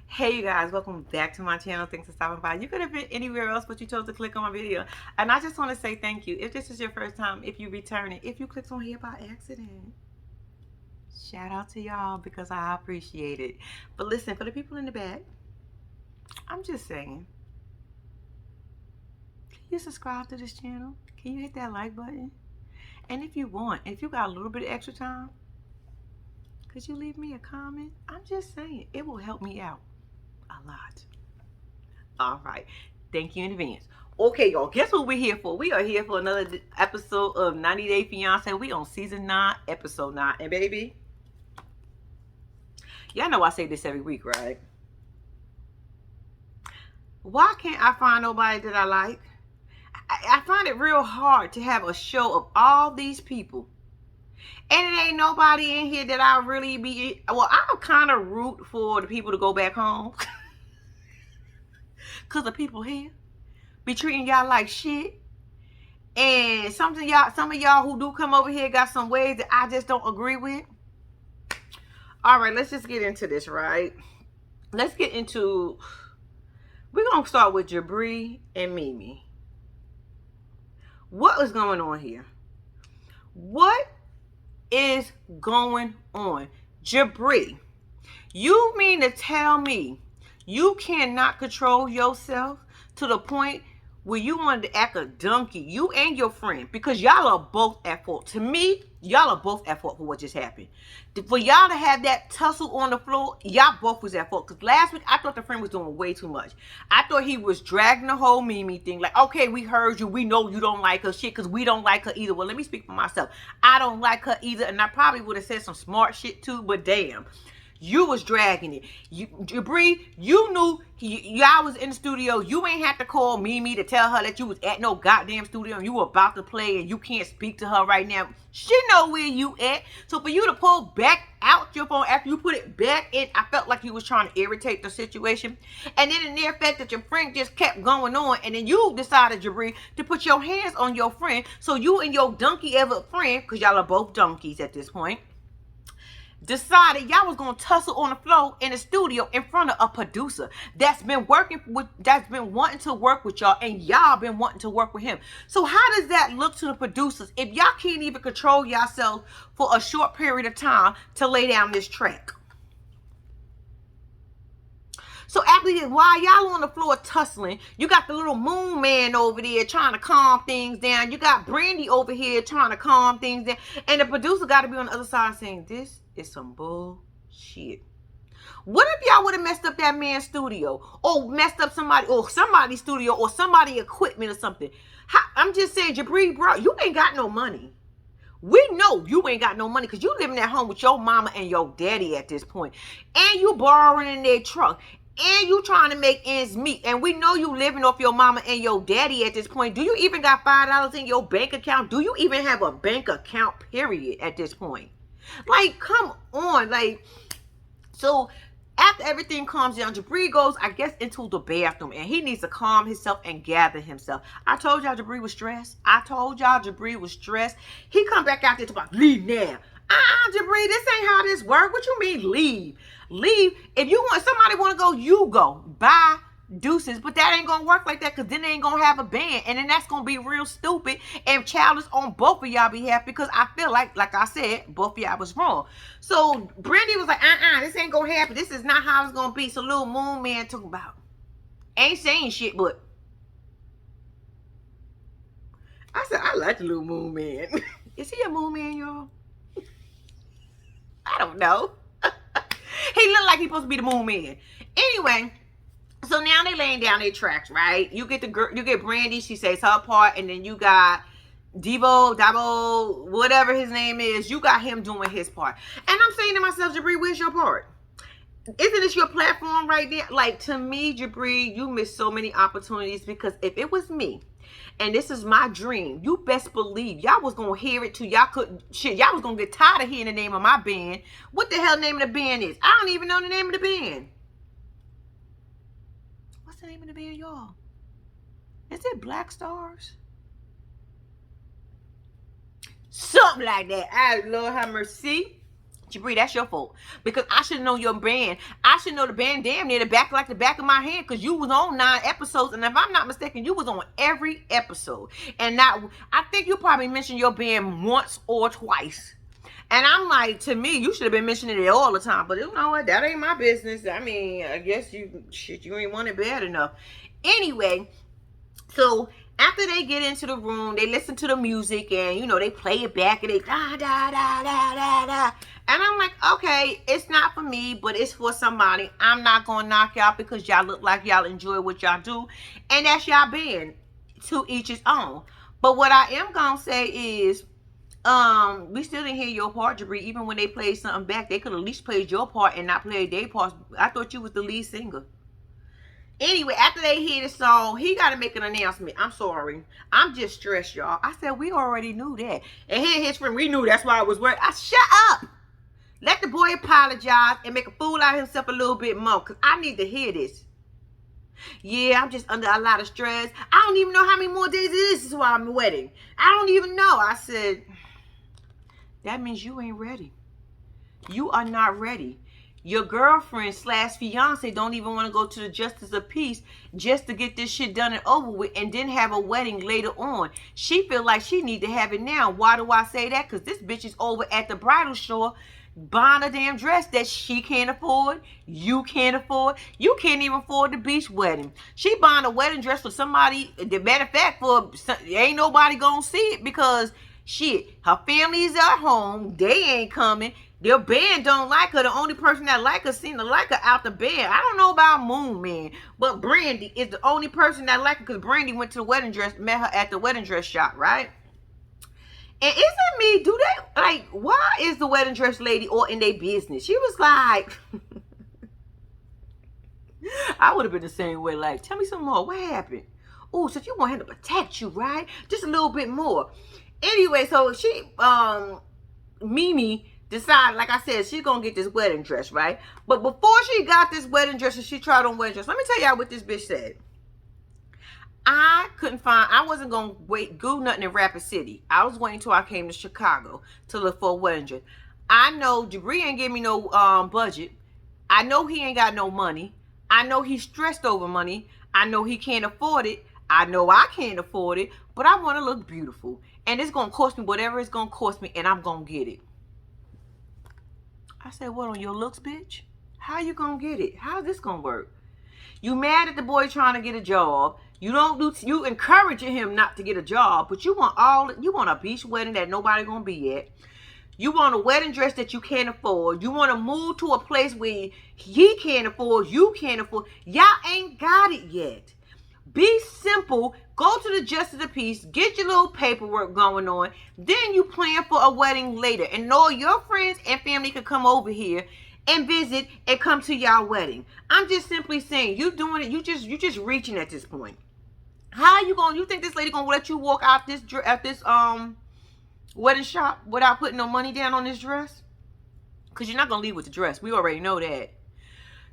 Hey you guys, welcome back to my channel. Thanks for stopping by. You could have been anywhere else, but you chose to click on my video. And I just want to say thank you. If this is your first time, if you return it, if you clicked on here by accident, shout out to y'all because I appreciate it. But listen, for the people in the back, I'm just saying, can you subscribe to this channel? Can you hit that like button? And if you want, if you got a little bit of extra time, could you leave me a comment? I'm just saying, it will help me out a lot. All right. Thank you in advance. Okay, y'all. Guess what we're here for? We are here for another episode of 90 Day Fiance. We on season 9, episode 9. And baby, y'all know I say this every week, right? Why can't I find nobody that I like? I find it real hard to have a show of all these people. And it ain't nobody in here that I really be... Well, I'll kind of root for the people to go back home. Because the people here be treating y'all like shit. And some of y'all who do come over here got some ways that I just don't agree with. All right, let's just get into this, right? Let's get into... We're going to start with Jabri and Mimi. What is going on here? What is going on? Jabri, you mean to tell me you cannot control yourself to the point where you wanted to act a donkey, you and your friend, because y'all are both at fault. To me, y'all are both at fault for what just happened. For y'all to have that tussle on the floor, y'all both was at fault. Because last week, I thought the friend was doing way too much. I thought he was dragging the whole Mimi thing. Like, okay, we heard you. We know you don't like her shit because we don't like her either. Well, let me speak for myself. I don't like her either. And I probably would have said some smart shit too, but damn. You was dragging it. Jabri, you knew y'all was in the studio. You ain't have to call Mimi to tell her that you was at no goddamn studio and you were about to play and you can't speak to her right now. She know where you at. So for you to pull back out your phone after you put it back in, I felt like you was trying to irritate the situation. And then in the effect that your friend just kept going on, and then you decided, Jabri, to put your hands on your friend. So you and your donkey ever friend, because y'all are both donkeys at this point, decided y'all was gonna tussle on the floor in the studio in front of a producer that's been wanting to work with y'all, and y'all been wanting to work with him. So how does that look to the producers if y'all can't even control yourself for a short period of time to lay down this track? So after this, while y'all on the floor tussling, you got the little moon man over there trying to calm things down. You got Brandy over here trying to calm things down. And the producer got to be on the other side saying, this is some bullshit. What if y'all would have messed up that man's studio? Or messed up somebody's studio or somebody's equipment or something? I'm just saying, Jabri, bro, you ain't got no money. We know you ain't got no money because you living at home with your mama and your daddy at this point. And you borrowing in their truck. And you trying to make ends meet. And we know you living off your mama and your daddy at this point. Do you even got $5 in your bank account? Do you even have a bank account, period, at this point? Like, come on. Like, so after everything calms down, Jabri goes, I guess, into the bathroom. And he needs to calm himself and gather himself. I told y'all Jabri was stressed. He come back out there to about, leave now. Jabri, this ain't how this work. What you mean leave? Leave. If you want, somebody want to go, you go. Bye. Deuces. But that ain't gonna work like that, because then they ain't gonna have a band, and then that's gonna be real stupid and childish on both of y'all behalf, because I feel like I said, both of y'all was wrong. So Brandy was like, this ain't gonna happen. This is not how it's gonna be. So little moon man talking about, ain't saying shit, but I said, I like the little moon man. Is he a moon man, y'all? I don't know. He look like he's supposed to be the moon man. Anyway, so now they laying down their tracks, right? You get the girl, you get Brandy, she says her part, and then you got Dabo, whatever his name is, you got him doing his part. And I'm saying to myself, Jabri, where's your part? Isn't this your platform right there? Like, to me, Jabri, you missed so many opportunities, because if it was me, and this is my dream, you best believe y'all was gonna hear it too. Y'all was gonna get tired of hearing the name of my band. What the hell name of the band is? I don't even know the name of the band. What's the name of the band, y'all? Is it Black Stars? Something like that. I Lord have mercy. Jabri, that's your fault. Because I should know your band. I should know the band damn near the back like the back of my hand. Because you was on 9 episodes. And if I'm not mistaken, you was on every episode. And now, I think you probably mentioned your band once or twice. And I'm like, to me, you should have been mentioning it all the time. But you know what? That ain't my business. I mean, I guess you ain't want it bad enough. Anyway, so after they get into the room, they listen to the music and, you know, they play it back and they da da da da da da. And I'm like, okay, it's not for me, but it's for somebody. I'm not gonna knock y'all because y'all look like y'all enjoy what y'all do, and that's y'all band. To each his own. But what I am gonna say is, we still didn't hear your part, Jabri. Even when they played something back, they could at least played your part and not played their part. I thought you was the lead singer. Anyway, after they hear the song, he got to make an announcement. I'm sorry. I'm just stressed, y'all. I said, we already knew that. And he and his friend, we knew that's why I was worried. Shut up. Let the boy apologize and make a fool out of himself a little bit more. Because I need to hear this. Yeah, I'm just under a lot of stress. I don't even know how many more days it is while I'm wedding. I don't even know. I said, that means you ain't ready. You are not ready. Your girlfriend / fiance don't even want to go to the justice of peace just to get this shit done and over with and then have a wedding later on. She feel like she need to have it now. Why do I say that? Because this bitch is over at the bridal shore buying a damn dress that she can't afford. You can't afford. You can't even afford the beach wedding. She buying a wedding dress for somebody. The matter of fact, ain't nobody gonna see it because shit, her family is at home. They ain't coming. Their band don't like her. The only person that like her seem to like her out the band. I don't know about Moon Man, but Brandy is the only person that like her because Brandy went to the wedding dress, met her at the wedding dress shop, right? And isn't me, do they, like, why is the wedding dress lady all in their business? She was like, I would have been the same way, like, tell me some more. What happened? Oh, so you want him to protect you, right? Just a little bit more. Anyway, so she, Mimi, decided, like I said, she's gonna get this wedding dress, right? But before she got this wedding dress and she tried on wedding dress, let me tell y'all what this bitch said. I wasn't gonna do nothing in Rapid City. I was waiting till I came to Chicago to look for a wedding dress. I know Jabri ain't give me no budget. I know he ain't got no money. I know he's stressed over money. I know he can't afford it. I know I can't afford it, but I want to look beautiful. And it's gonna cost me whatever it's gonna cost me, and I'm gonna get it. I said, what, on your looks, bitch? How you gonna get it? How's this gonna work? You mad at the boy trying to get a job. You encouraging him not to get a job, but you want a beach wedding that nobody gonna be at. You want a wedding dress that you can't afford. You want to move to a place where he can't afford, you can't afford. Y'all ain't got it yet. Be simple. Go to the justice of peace. Get your little paperwork going on. Then you plan for a wedding later. And all your friends and family can come over here and visit and come to y'all wedding. I'm just simply saying, you doing it. You just reaching at this point. How you going? You think this lady gonna let you walk out this wedding shop without putting no money down on this dress? Because you're not gonna leave with the dress. We already know that.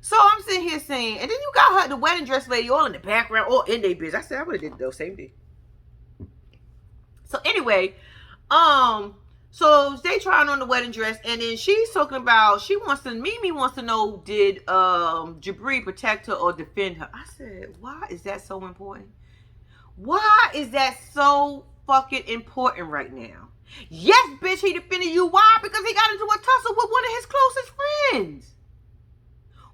So I'm sitting here saying, and then you got her, the wedding dress lady, all in the background, all in their business. I said, I would have did those same thing. So anyway, so they trying on the wedding dress, and then she's talking about, Mimi wants to know, did Jabri protect her or defend her? I said, why is that so important? Why is that so fucking important right now? Yes, bitch, he defended you. Why? Because he got into a tussle with one of his closest friends.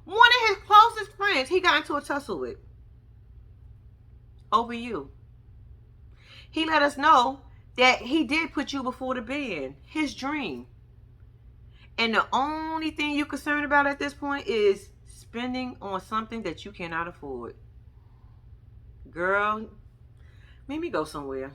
One of his closest friends he got into a tussle with. Over you. He let us know that he did put you before the band. His dream. And the only thing you're concerned about at this point is spending on something that you cannot afford. Girl, Mimi go somewhere.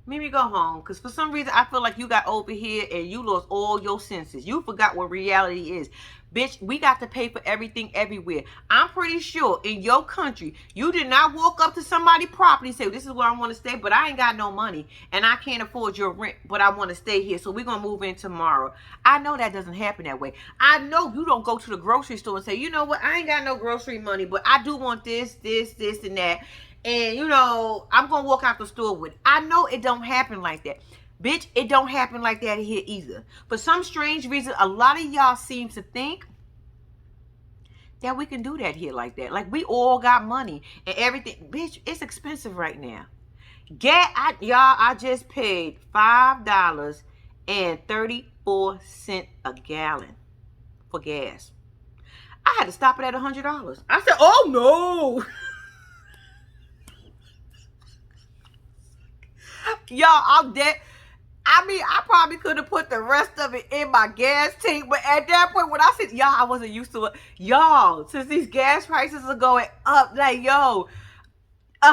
Mimi go home. Because for some reason, I feel like you got over here and you lost all your senses. You forgot what reality is. Bitch, we got to pay for everything everywhere. I'm pretty sure in your country, you did not walk up to somebody's property and say, this is where I want to stay, but I ain't got no money and I can't afford your rent, but I want to stay here, so we're going to move in tomorrow. I know that doesn't happen that way. I know you don't go to the grocery store and say, you know what, I ain't got no grocery money, but I do want this, and that. And, you know, I'm going to walk out the store with it. I know it don't happen like that. Bitch, it don't happen like that here either. For some strange reason, a lot of y'all seem to think that we can do that here like that. Like we all got money and everything. Bitch, it's expensive right now. I just paid $5.34 a gallon for gas. I had to stop it at $100. I said, oh no. Y'all, I'm dead. I mean, I probably could have put the rest of it in my gas tank, but at that point, when I said, y'all, I wasn't used to it. Y'all, since these gas prices are going up, like, yo, $100,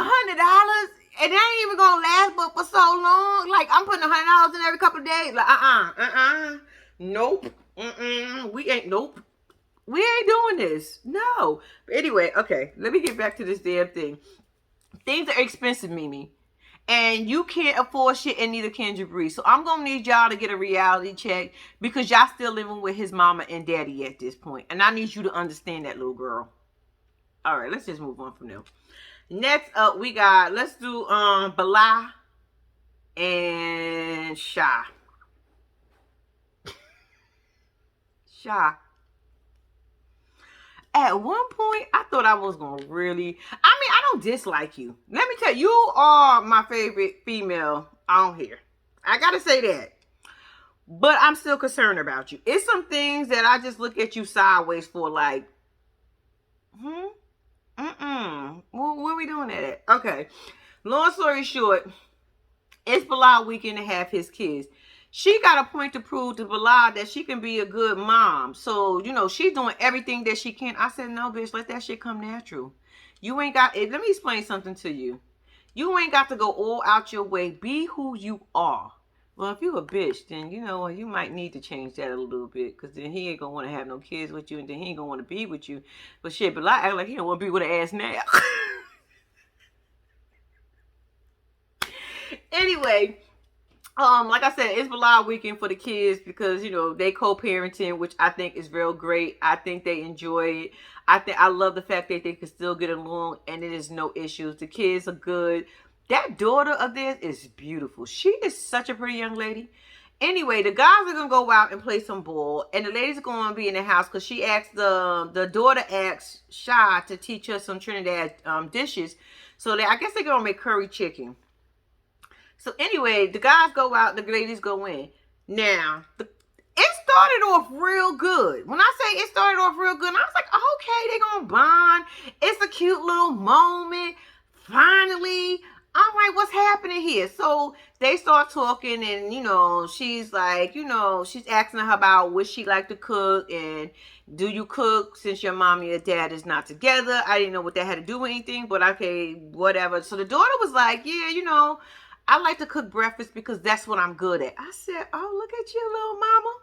and that ain't even gonna last but for so long. Like, I'm putting $100 in every couple of days. Like, nope, nope. We ain't doing this. No. But anyway, okay, let me get back to this damn thing. Things are expensive, Mimi. And you can't afford shit, and neither can Jabri. So I'm gonna need y'all to get a reality check because y'all still living with his mama and daddy at this point. And I need you to understand that, little girl. All right, let's just move on from there. Next up, we got, let's do Bala and Sha. Sha. At one point, I thought I was going to really... I mean, I don't dislike you. Let me tell you, you are my favorite female on here. I got to say that. But I'm still concerned about you. It's some things that I just look at you sideways for like... Well, where are we doing that at? Okay. Long story short, it's Bilal weekend to have his kids. She got a point to prove to Bilal that she can be a good mom. So, you know, she's doing everything that she can. I said, no, bitch, let that shit come natural. You ain't got... Let me explain something to you. You ain't got to go all out your way. Be who you are. Well, if you a bitch, then, you know, you might need to change that a little bit. Because then he ain't going to want to have no kids with you. And then he ain't going to want to be with you. But shit, Bilal act like he don't want to be with her ass now. Anyway... like I said, it's Bilal weekend for the kids because, you know, they co-parenting, which I think is real great. I think they enjoy it. I love the fact that they can still get along and it is no issues. The kids are good. That daughter of theirs is beautiful. She is such a pretty young lady. Anyway, the guys are going to go out and play some ball and the ladies are going to be in the house because she asked, the daughter asked Sha to teach her some Trinidad dishes. So I guess they're going to make curry chicken. So anyway, the guys go out, the ladies go in. Now, it started off real good. When I say it started off real good, I was like, okay, they're going to bond. It's a cute little moment. Finally, I'm like, what's happening here? So they start talking and, you know, she's like, you know, she's asking her about what she like to cook and do you cook since your mom and your dad is not together? I didn't know what that had to do with anything, but okay, whatever. So the daughter was like, yeah, you know, I like to cook breakfast because that's what I'm good at. I said, oh, look at you, little mama.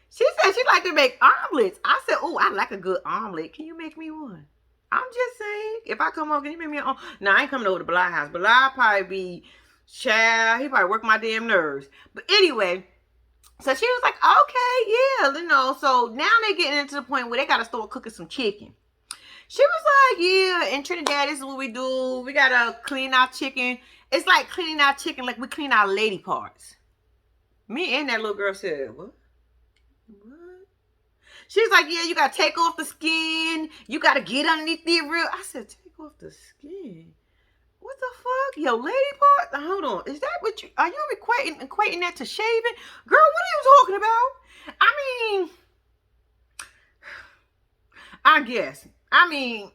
She said she like to make omelets. I said, oh, I like a good omelet. Can you make me one? I'm just saying, if I come over, can you make me an omelet? No, I ain't coming over to Bilal house. Bilal probably be, child, he probably work my damn nerves. But anyway, so she was like, okay, yeah, you know. So now they getting into the point where they got to start cooking some chicken. She was like, yeah, in Trinidad, this is what we do. We got to clean our chicken. It's like cleaning our chicken like we clean our lady parts. Me and that little girl said, what? She's like, yeah, you got to take off the skin. You got to get underneath the real. I said, take off the skin? What the fuck? Yo, lady part? Hold on. Is that what you... Are you equating that to shaving? Girl, what are you talking about? I mean... I guess. I mean...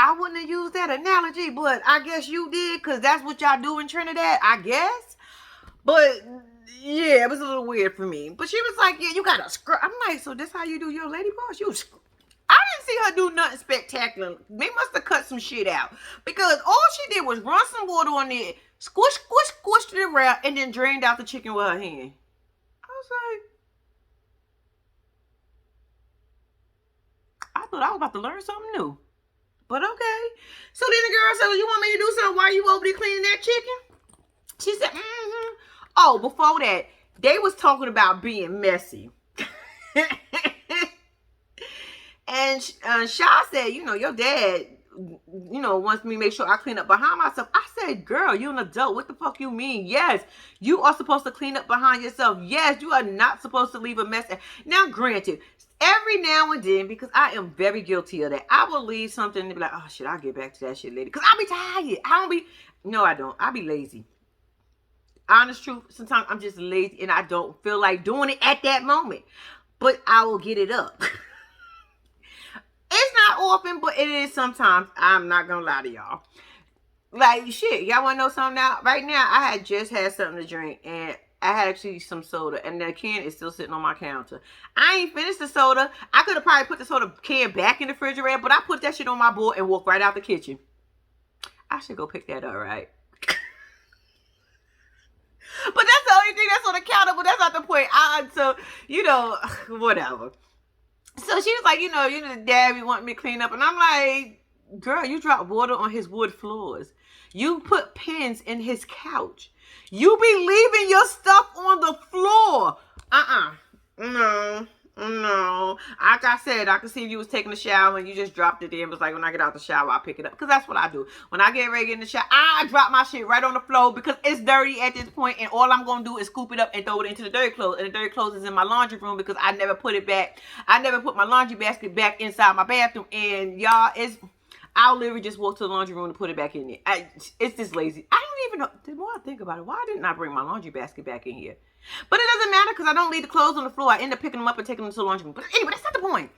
I wouldn't have used that analogy, but I guess you did because that's what y'all do in Trinidad, I guess. But, yeah, it was a little weird for me. But she was like, yeah, you got to scrub. I'm like, so this how you do your lady parts? I didn't see her do nothing spectacular. They must have cut some shit out. Because all she did was run some water on it, squish, squish, squished it around, and then drained out the chicken with her hand. I was like, I thought I was about to learn something new. But okay. So then the girl said, well, you want me to do something while you over there cleaning that chicken? She said, mm-hmm. Oh, before that, they was talking about being messy. And Sha said, you know, your dad wants me to make sure I clean up behind myself. I said, girl, you're an adult. What the fuck you mean? Yes, you are supposed to clean up behind yourself. Yes, you are not supposed to leave a mess. Now, granted, every now and then, because I am very guilty of that, I will leave something and be like, oh shit, I'll get back to that shit later. Because I'll be tired. No, I don't. I'll be lazy. Honest truth, sometimes I'm just lazy and I don't feel like doing it at that moment. But I will get it up. It's not often, but it is sometimes. I'm not gonna lie to y'all. Like, shit, y'all wanna know something now? Right now, I had just had something to drink, and I had actually some soda, and the can is still sitting on my counter. I ain't finished the soda. I could have probably put the soda can back in the refrigerator, but I put that shit on my board and walked right out the kitchen. I should go pick that up, right? But that's the only thing that's on the counter, but that's not the point. So, whatever. So she was like, Daddy want me to clean up. And I'm like, girl, you dropped water on his wood floors. You put pins in his couch. You be leaving your stuff on the floor. No. Like I said, I could see if you was taking a shower and you just dropped it there and was like, when I get out the shower, I'll pick it up. Because that's what I do. When I get ready to get in the shower, I drop my shit right on the floor because it's dirty at this point, and all I'm going to do is scoop it up and throw it into the dirty clothes. And the dirty clothes is in my laundry room because I never put it back. I never put my laundry basket back inside my bathroom. And y'all, I'll literally just walk to the laundry room and put it back in there. It's just lazy. I don't even know. The more I think about it, why didn't I bring my laundry basket back in here? But it doesn't matter because I don't leave the clothes on the floor. I end up picking them up and taking them to the laundry room. But anyway, that's not the point.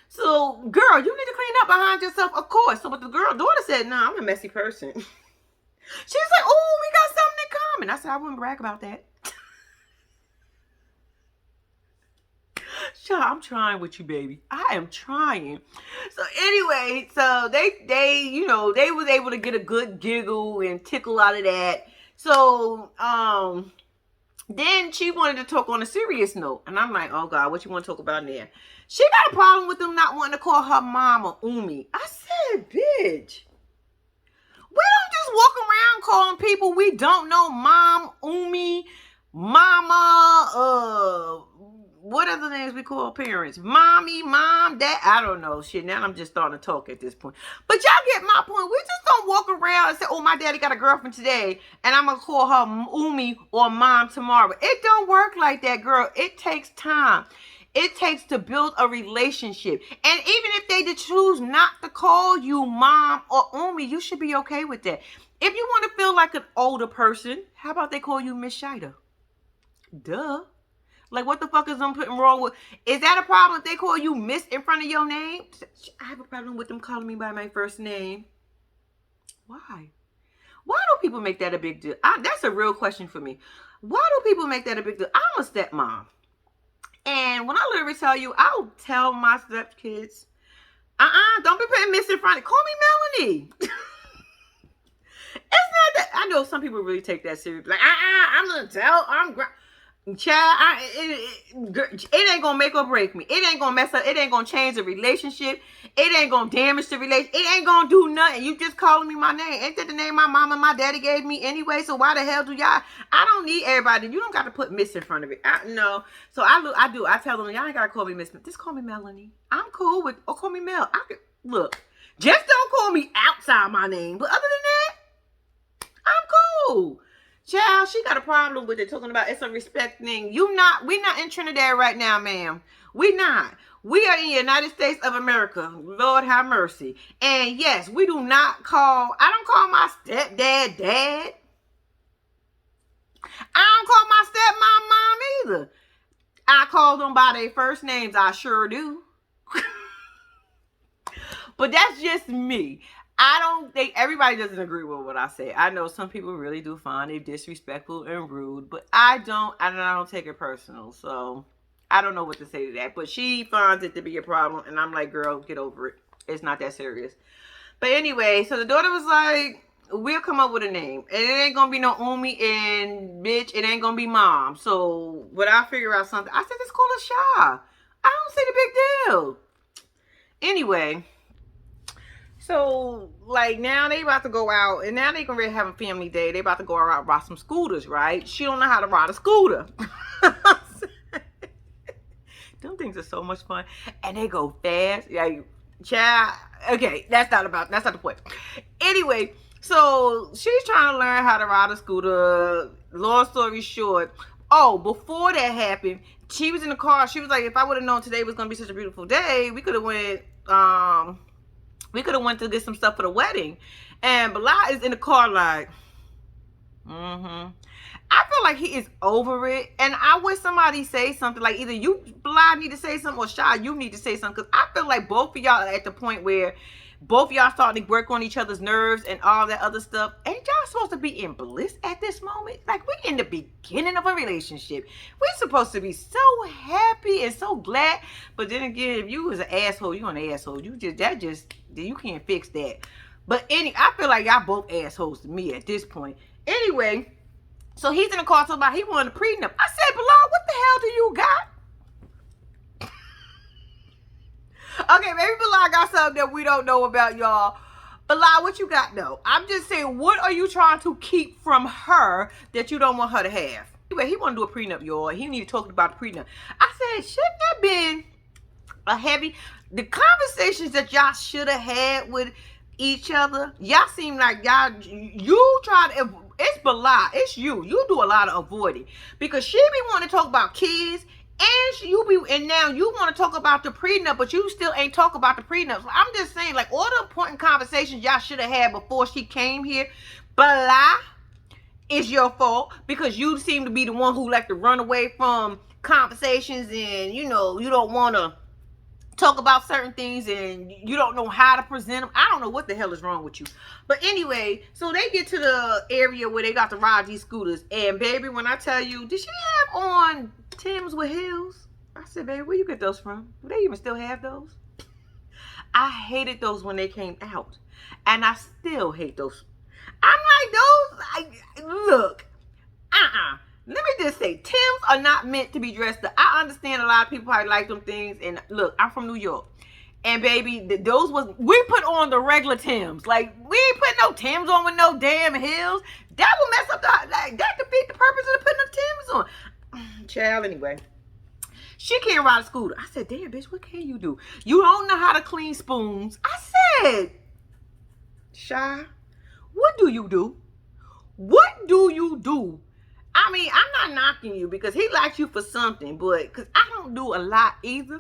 So, girl, you need to clean up behind yourself, of course. So, but the daughter said, no, I'm a messy person. She was like, oh, we got something in common. I said, I wouldn't brag about that. Child, I'm trying with you, baby. I am trying. So anyway, so they was able to get a good giggle and tickle out of that. So, then she wanted to talk on a serious note. And I'm like, oh God, what you want to talk about there? She got a problem with them not wanting to call her mama Umi. I said, bitch, we don't just walk around calling people we don't know mom, Umi, mama, what other names we call parents? Mommy, mom, dad. I don't know. Shit, now I'm just starting to talk at this point. But y'all get my point. We just don't walk around and say, oh, my daddy got a girlfriend today, and I'm going to call her Umi or mom tomorrow. It don't work like that, girl. It takes time. It takes to build a relationship. And even if they choose not to call you mom or Umi, you should be okay with that. If you want to feel like an older person, how about they call you Miss Shida? Duh. Like, what the fuck is them putting wrong with? Is that a problem if they call you Miss in front of your name? I have a problem with them calling me by my first name. Why? Why do people make that a big deal? That's a real question for me. Why do people make that a big deal? I'm a stepmom. And when I literally tell you, I'll tell my stepkids, don't be putting Miss in front of, call me Melanie. It's not that, I know some people really take that serious. Like, I'm going to tell, child, it ain't gonna make or break me. It ain't gonna mess up. It ain't gonna change the relationship. It ain't gonna damage the relationship. It ain't gonna do nothing. You just calling me my name. Ain't that the name my mom and my daddy gave me anyway? So why the hell do y'all? I don't need everybody. You don't got to put Miss in front of it. No. So I do. I tell them, y'all ain't gotta call me Miss. Just call me Melanie. I'm cool with. Or call me Mel. Look. Just don't call me outside my name. But other than that, I'm cool. Child, she got a problem with it, talking about it's a respect thing. We're not in Trinidad right now, ma'am. We not. We are in the United States of America. Lord have mercy. And yes, I don't call my stepdad dad. I don't call my stepmom mom either. I call them by their first names. I sure do. But that's just me. I don't think everybody doesn't agree with what I say. I know some people really do find it disrespectful and rude, but I don't take it personal. So I don't know what to say to that. But she finds it to be a problem, and I'm like, girl, get over it. It's not that serious. But anyway, so the daughter was like, we'll come up with a name. And it ain't gonna be no Umi and bitch, it ain't gonna be mom. So but I'll figure out something. I said, just call her Sha. I don't see the big deal. Anyway. So, like, now they about to go out, and now they gonna really have a family day. They about to go out and ride some scooters, right? She don't know how to ride a scooter. Them things are so much fun, and they go fast. Like, child, Okay, that's not the point. Anyway, so she's trying to learn how to ride a scooter. Long story short, before that happened, she was in the car. She was like, if I would have known today was gonna be such a beautiful day, we could have went to get some stuff for the wedding. And Bala is in the car like, I feel like he is over it, and I wish somebody say something. Like either you, Bly, need to say something, or Shy, you need to say something, because I feel like both of y'all are at the point where both of y'all starting to work on each other's nerves and all that other stuff. Ain't y'all supposed to be in bliss at this moment? Like, we in the beginning of a relationship. We're supposed to be so happy and so glad. But then again, if you was an asshole, you an asshole. You can't fix that. But I feel like y'all both assholes to me at this point. Anyway, so he's in the car talking about he wanted a prenup. I said, Bilal, what the hell do you got? Okay, maybe Bilal got something that we don't know about, y'all. Bilal, what you got though? I'm just saying, what are you trying to keep from her that you don't want her to have? Anyway, he want to do a prenup, y'all. He need to talk about the prenup. I said, shouldn't that been the conversations that y'all should have had with each other? Y'all seem like you try to, it's Bilal, it's you. You do a lot of avoiding, because she be wanting to talk about kids, and now you want to talk about the prenup, but you still ain't talk about the prenup. So I'm just saying, like, all the important conversations y'all should have had before she came here. Bilal, it's your fault, because you seem to be the one who like to run away from conversations, and you don't want to talk about certain things, and you don't know how to present them. I don't know what the hell is wrong with you. But anyway, so they get to the area where they got to ride these scooters, and baby, when I tell you, did she have on Tim's with heels? I said, baby, where you get those from? Do they even still have those? I hated those when they came out, and I still hate those. I'm like, look, let me just say, Tims are not meant to be dressed up. I understand a lot of people probably like them things, and look, I'm from New York, and baby, we put on the regular Tims. Like, we ain't put no Tims on with no damn heels. That will mess up that defeat the purpose of putting the Tims on. Child, anyway. She can't ride a scooter. I said, damn, bitch, what can you do? You don't know how to clean spoons. I said, Shy, what do you do? What do you do? I mean, I'm not knocking you, because he likes you for something, but because I don't do a lot either.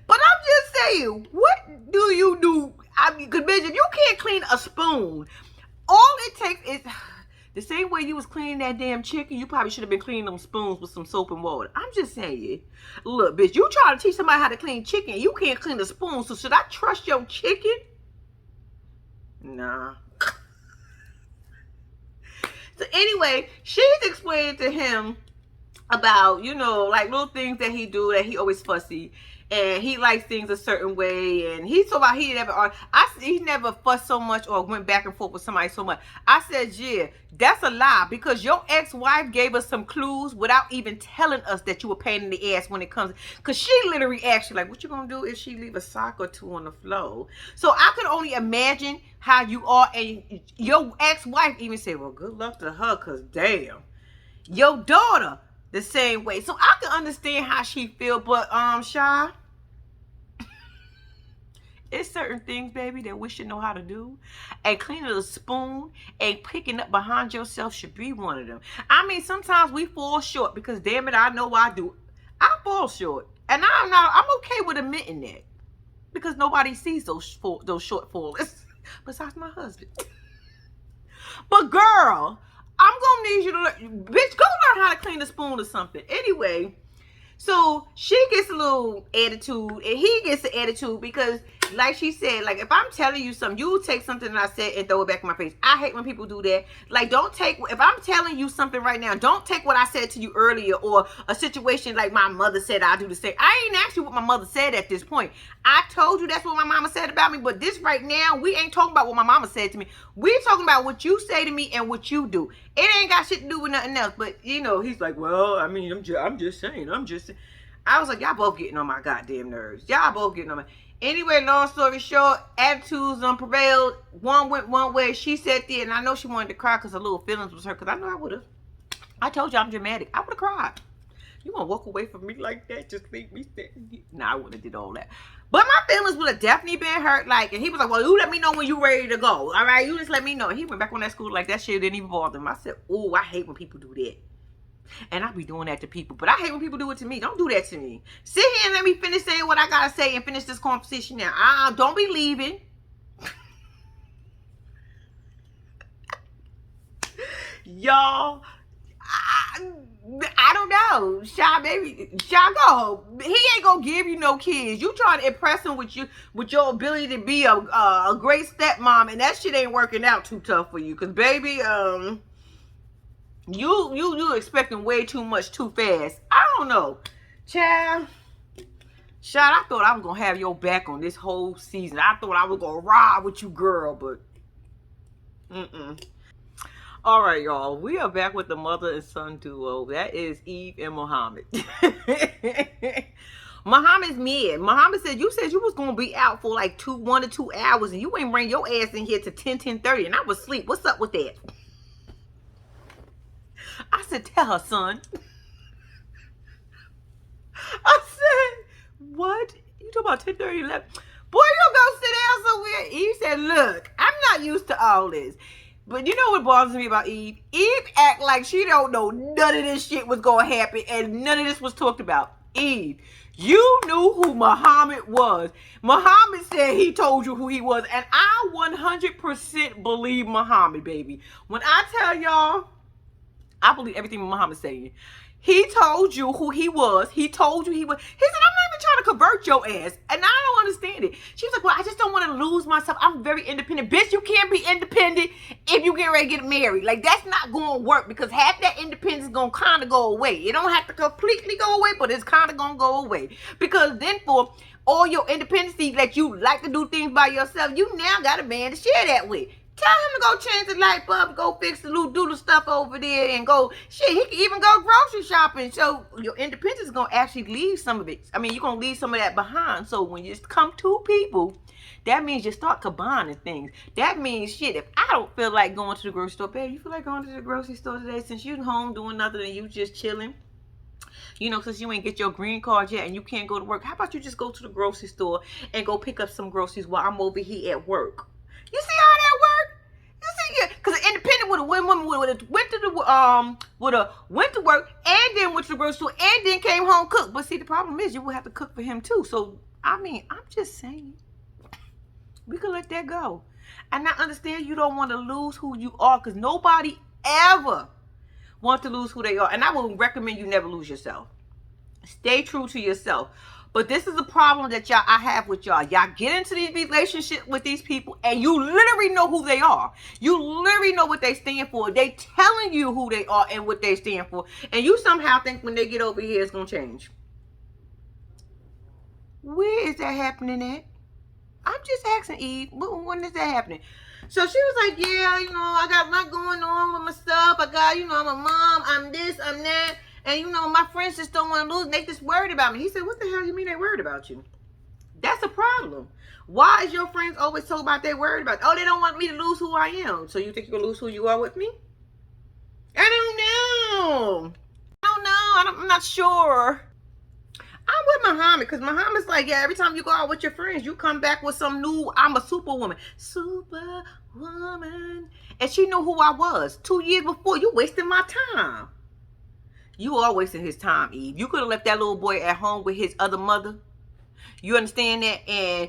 But I'm just saying, what do you do? I mean, because bitch, if you can't clean a spoon, all it takes is the same way you was cleaning that damn chicken. You probably should have been cleaning them spoons with some soap and water. I'm just saying, look, bitch, you try to teach somebody how to clean chicken, you can't clean the spoon. So should I trust your chicken? Nah. So anyway, she's explaining to him about, like little things that he do, that he always fussy, and he likes things a certain way, and he told about he never fussed so much or went back and forth with somebody so much. I said, yeah, that's a lie, because your ex-wife gave us some clues without even telling us that you were pain in the ass when it comes, because she literally asked you, like, what you gonna do if she leave a sock or two on the floor? So I could only imagine how you are, and your ex-wife even said, well, good luck to her, because damn, your daughter the same way. So I can understand how she feel, but Shy, it's certain things, baby, that we should know how to do. And cleaning a spoon and picking up behind yourself should be one of them. I mean, sometimes we fall short, because damn it, I know I do. I fall short, and I'm okay with admitting that, because nobody sees those shortfalls besides my husband. But girl, I'm gonna need you to bitch, go learn how to clean the spoon or something. Anyway, so she gets a little attitude, and he gets an attitude, because like she said, like, if I'm telling you something, you take something that I said and throw it back in my face. I hate when people do that. Like, if I'm telling you something right now, don't take what I said to you earlier, or a situation like my mother said I do the same. I ain't asked you what my mother said at this point. I told you that's what my mama said about me, but this right now, we ain't talking about what my mama said to me. We talking about what you say to me and what you do. It ain't got shit to do with nothing else. But he's like, well, I mean, I'm just saying. I was like, y'all both getting on my goddamn nerves. Y'all both getting on my. Anyway, long story short, attitudes prevailed. One went one way. She said that, and I know she wanted to cry because her little feelings was hurt. Because I know I would have. I told you I'm dramatic. I would have cried. You gonna walk away from me like that? Just leave me standing? Nah, I wouldn't have did all that. But my feelings would have definitely been hurt. Like, and he was like, well, you let me know when you ready to go. All right, you just let me know. And he went back on that school like that shit didn't even bother him. I said, oh, I hate when people do that. And I be doing that to people. But I hate when people do it to me. Don't do that to me. Sit here and let me finish saying what I gotta say and finish this conversation now. Don't be leaving. Y'all, I don't know. Shy baby, Shy go. He ain't gonna give you no kids. You trying to impress him with your ability to be a great stepmom, and that shit ain't working out too tough for you. Cause baby, you expecting way too much too fast. I don't know, child. Shot, I thought I was gonna have your back on this whole season. I thought I was gonna ride with you, girl, but All right, y'all. We are back with the mother and son duo. That is Eve and Muhammad. Muhammad's mad. Muhammad said you was gonna be out for like 1 to 2 hours, and you ain't bring your ass in here to 10:30, and I was asleep. What's up with that? I said, tell her, son. I said, what? You talking about 10:30, 11? Boy, you go sit down somewhere. Eve said, look, I'm not used to all this. But you know what bothers me about Eve? Eve act like she don't know none of this shit was going to happen and none of this was talked about. Eve, you knew who Muhammad was. Muhammad said he told you who he was. And I 100% believe Muhammad, baby. When I tell y'all, I believe everything Muhammad saying. He told you who he was. He told you he was. He said, I'm not even trying to convert your ass. And I don't understand it. She was like, well, I just don't want to lose myself. I'm very independent. Bitch, you can't be independent if you get ready to get married. Like, that's not going to work because half that independence is going to kind of go away. It don't have to completely go away, but it's kind of going to go away. Because then for all your independence that you like to do things by yourself, you now got a man to share that with. Tell him to go change the light bulb, go fix the little doodle stuff over there, and go, shit, he can even go grocery shopping. So your independence is going to actually leave some of it. I mean, you're going to leave some of that behind. So when you come two people, that means you start combining things. That means, shit, if I don't feel like going to the grocery store, babe, you feel like going to the grocery store today since you're home doing nothing and you just chilling? You know, since you ain't get your green card yet and you can't go to work, how about you just go to the grocery store and go pick up some groceries while I'm over here at work? You see how that work? You see, yeah, because an independent would have went to work and then went to the grocery store and then came home cooked. But see, the problem is you would have to cook for him too. So I mean, I'm just saying, we could let that go. And I understand you don't want to lose who you are because nobody ever wants to lose who they are. And I would recommend you never lose yourself. Stay true to yourself. But this is a problem that I have with y'all. Y'all get into these relationships with these people and you literally know who they are. You literally know what they stand for. They telling you who they are and what they stand for. And you somehow think when they get over here it's going to change. Where is that happening at? I'm just asking Eve, when is that happening? So she was like, yeah, you know, I got a lot going on with my stuff. I got, you know, I'm a mom, I'm this, I'm that. And, you know, my friends just don't want to lose. They just worried about me. He said, what the hell you mean they worried about you? That's a problem. Why is your friends always told about they worried about? Oh, they don't want me to lose who I am. So you think you're going to lose who you are with me? I don't know. I'm not sure. I'm with Muhammad because Muhammad's like, yeah, every time you go out with your friends, you come back with some new, I'm a superwoman. Superwoman. And she knew who I was 2 years before. You wasting my time. You are wasting his time, Eve. You could have left that little boy at home with his other mother. You understand that? And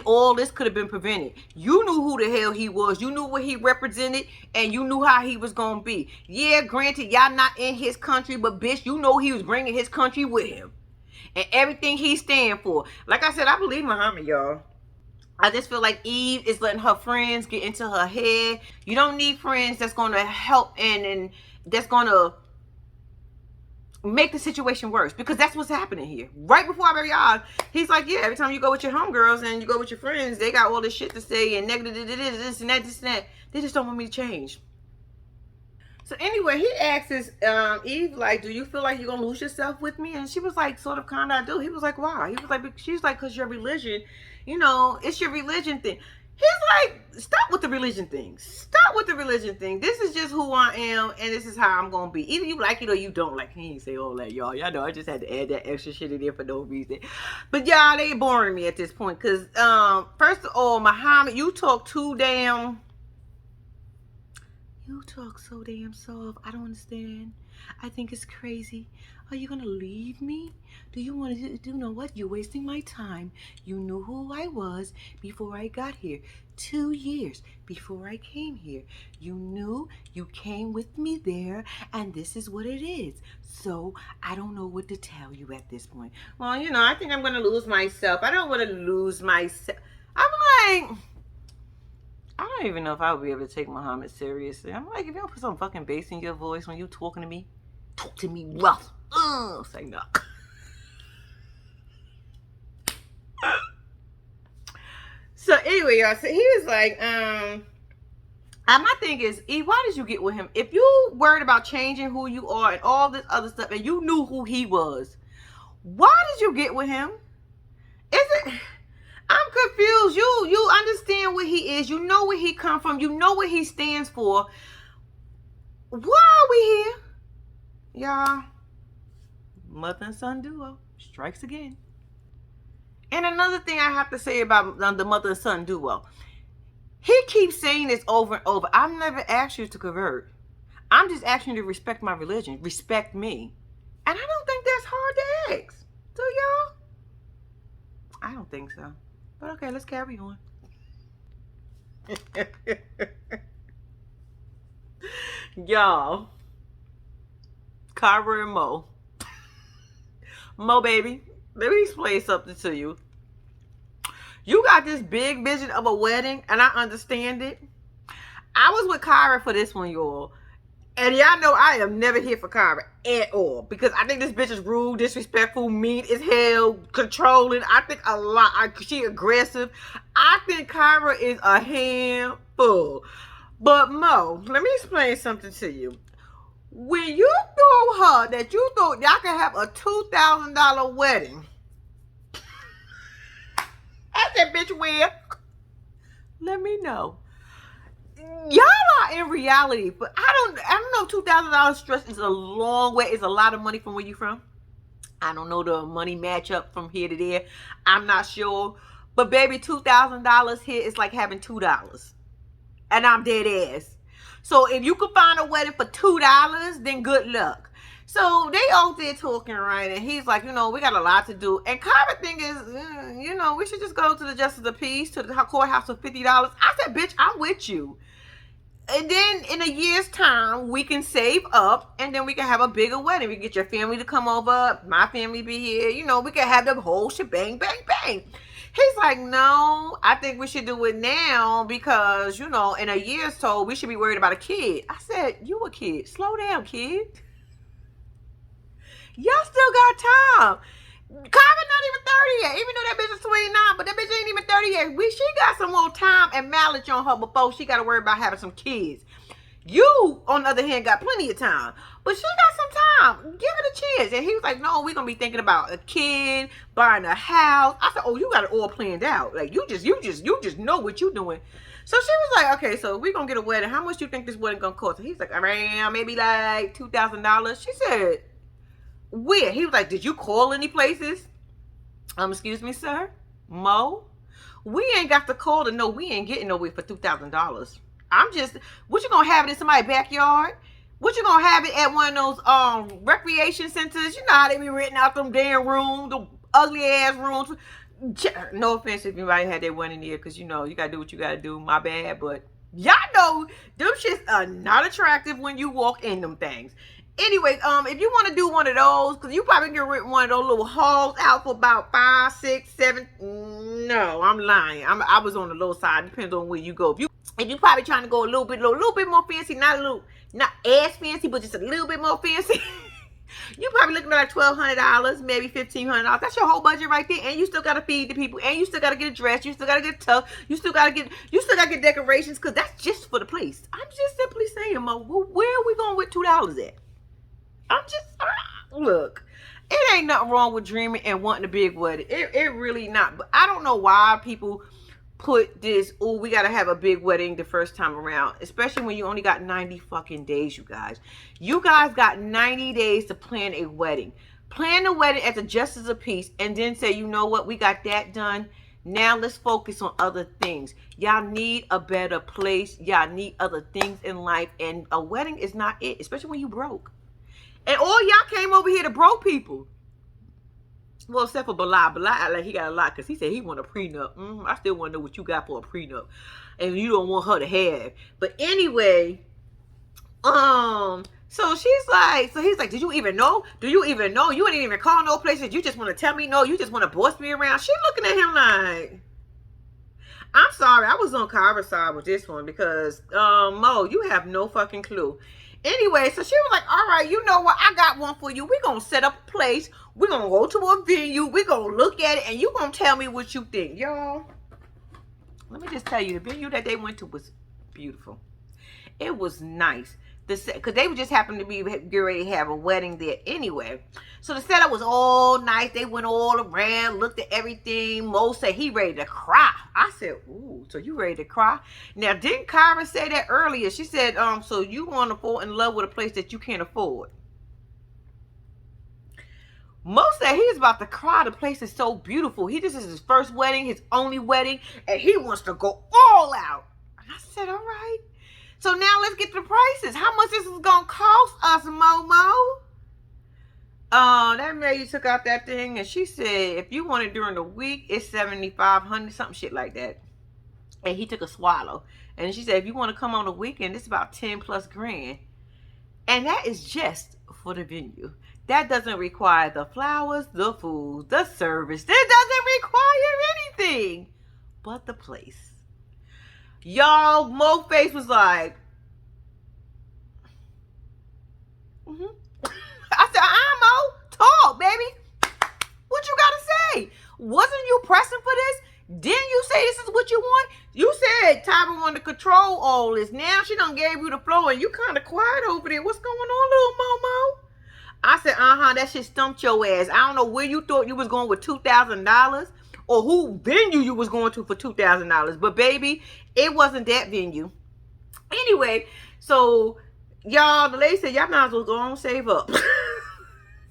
all this could have been prevented. You knew who the hell he was. You knew what he represented. And you knew how he was going to be. Yeah, granted, y'all not in his country. But, bitch, you know he was bringing his country with him. And everything he stand for. Like I said, I believe Muhammad, y'all. I just feel like Eve is letting her friends get into her head. You don't need friends that's going to help and that's going to make the situation worse, because that's what's happening here. Right before our very eyes, he's like, yeah, every time you go with your homegirls and you go with your friends, they got all this shit to say and negative this and that. They just don't want me to change. So anyway, he asks Eve, like, do you feel like you're gonna lose yourself with me? And she was like, sort of, kind of, I do. He was like, why? He was like, she's like, because your religion, you know, it's your religion thing. He's like, stop with the religion thing. Stop with the religion thing. This is just who I am, and this is how I'm gonna be. Either you like it or you don't like it. He ain't say all that, y'all. Y'all know I just had to add that extra shit in there for no reason. But y'all, they boring me at this point. Cause first of all, Muhammad, you talk too damn. You talk so damn soft. I don't understand. I think it's crazy. Are you gonna leave me? Do you want to do? You know what? You're wasting my time. You knew who I was before I got here. 2 years before I came here. You knew. You came with me there, and this is what it is. So I don't know what to tell you at this point. Well, you know, I think I'm gonna lose myself. I don't want to lose myself. I'm like, I don't even know if I would be able to take Muhammad seriously. I'm like, if you don't put some fucking bass in your voice when you talking to me, talk to me rough. Say no. So anyway, y'all, so he was like, my thing is, E, why did you get with him? If you worried about changing who you are and all this other stuff, and you knew who he was, why did you get with him? Is it? I'm confused. You understand what he is. You know where he come from. You know what he stands for. Why are we here? Y'all, mother and son duo strikes again. And another thing I have to say about the mother and son duo. He keeps saying this over and over. I've never asked you to convert. I'm just asking you to respect my religion. Respect me. And I don't think that's hard to ask. Do y'all? I don't think so. But okay, let's carry on. Y'all, Kyra and Mo. Mo, baby, let me explain something to you. You got this big vision of a wedding, and I understand it. I was with Kyra for this one, y'all. And y'all know I am never here for Kyra at all. Because I think this bitch is rude, disrespectful, mean as hell, controlling. I think a lot. She aggressive. I think Kyra is a handful. But Mo, let me explain something to you. When you told her that you thought y'all could have a $2,000 wedding, I said, bitch, where? Let me know. Y'all are in reality, but I don't know. $2,000 stress is a long way. It's a lot of money from where you from. I don't know the money match up from here to there. I'm not sure, but baby, $2,000 here is like having $2, and I'm dead ass. So if you could find a wedding for $2, then good luck. So they all there talking, right? And he's like, you know, we got a lot to do. And Kyra thing is, you know, we should just go to the Justice of Peace, to the courthouse for $50. I said, bitch, I'm with you. And then in a year's time, we can save up, and then we can have a bigger wedding. We can get your family to come over, my family be here. You know, we can have the whole shebang, bang, bang. He's like, no, I think we should do it now because, you know, in a year's so we should be worried about a kid. I said, you a kid. Slow down, kid. Y'all still got time. Kyra not even 30 yet, even though that bitch is 29, but that bitch ain't even 30 yet. She got some more time and mileage on her before she got to worry about having some kids. You, on the other hand, got plenty of time, but she got some time. Give it a chance. And he was like, no, we're going to be thinking about a kid, buying a house. I said, oh, you got it all planned out. Like, you just know what you're doing. So she was like, okay, so we're going to get a wedding. How much do you think this wedding going to cost? And he's like, around maybe like $2,000. She said, where? He was like, did you call any places? Excuse me, sir? Mo? We ain't got to call to know we ain't getting nowhere for $2,000. I'm just, what you gonna have it in somebody's backyard? What you gonna have it at one of those recreation centers? You know how they be renting out them damn rooms, the ugly ass rooms. No offense if anybody had that one in here, because you know, you gotta do what you gotta do, my bad, but y'all know them shits are not attractive when you walk in them things. Anyway, if you want to do one of those, because you probably can rent one of those little halls out for about 5, 6, 7. No, I'm lying. I was on the low side. Depends on where you go. If you probably trying to go a little bit more fancy, not as fancy, but just a little bit more fancy. You probably looking at like $1,200, maybe $1,500. That's your whole budget right there, and you still gotta feed the people, and you still gotta get a dress, you still gotta get a tux, you still gotta get decorations, because that's just for the place. I'm just simply saying, Mo, where are we going with $2 at? I'm just, look, it ain't nothing wrong with dreaming and wanting a big wedding. It really not. But I don't know why people put this, oh, we got to have a big wedding the first time around, especially when you only got 90 fucking days, you guys. You guys got 90 days to plan a wedding. Plan the wedding as a justice of peace, and then say, you know what, we got that done. Now let's focus on other things. Y'all need a better place. Y'all need other things in life, and a wedding is not it, especially when you broke. And all y'all came over here to broke people. Well, except for Bilal. Bilal, like he got a lot because he said he want a prenup. I still want to know what you got for a prenup, and you don't want her to have. But anyway, so she's like, so he's like, did you even know? Do you even know? You didn't even call no places. You just want to tell me no. You just want to boss me around. She looking at him like, I'm sorry, I was on Kyra's side with this one because Mo, you have no fucking clue. Anyway, so she was like, all right, you know what? I got one for you. We're going to set up a place. We're going to go to a venue. We're going to look at it, and you're going to tell me what you think. Y'all, let me just tell you, the venue that they went to was beautiful. It was nice. Because they just happened to be getting ready to have a wedding there anyway. So the setup was all nice. They went all around, looked at everything. Mo said he ready to cry. I said, ooh, so you ready to cry? Now, didn't Kyra say that earlier? She said, so you want to fall in love with a place that you can't afford. Mo said he's about to cry. The place is so beautiful. This is his first wedding, his only wedding, and he wants to go all out. And I said, all right. So now let's get the prices. How much this is going to cost us, Momo? That lady took out that thing, and she said if you want it during the week, it's $7,500, something shit like that. And he took a swallow. And she said if you want to come on the weekend, it's about 10 plus grand. And that is just for the venue. That doesn't require the flowers, the food, the service. That doesn't require anything but the place. Y'all, Mo face was like, I said, Mo, talk, baby. What you gotta say? Wasn't you pressing for this? Didn't you say this is what you want? You said Tyra wanted to control all this. Now she done gave you the flow, and you kind of quiet over there. What's going on, little Momo? I said, that shit stumped your ass. I don't know where you thought you was going with $2,000 or who venue you was going to for $2,000. But baby, it wasn't that venue. Anyway, so y'all, the lady said, y'all might as well go on save up.